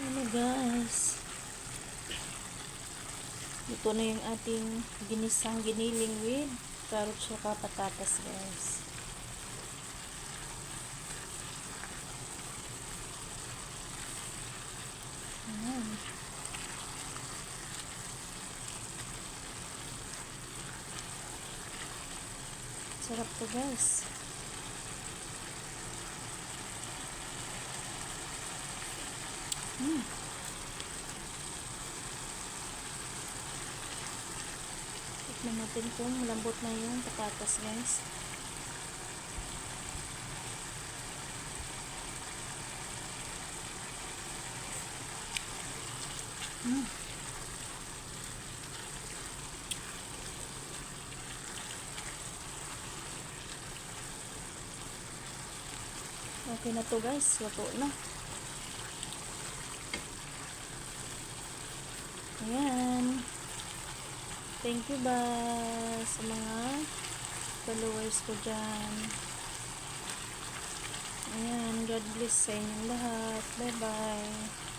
Ano guys, ito na yung ating ginisang giniling with carrots at patatas guys. Ayan. Sarap to guys. Tignan natin kung malambot na yung patatas guys. Okay na to guys, luto na. Ayan. Thank you ba sa mga followers ko dyan. Ayan, God bless sa inyong lahat. Bye bye.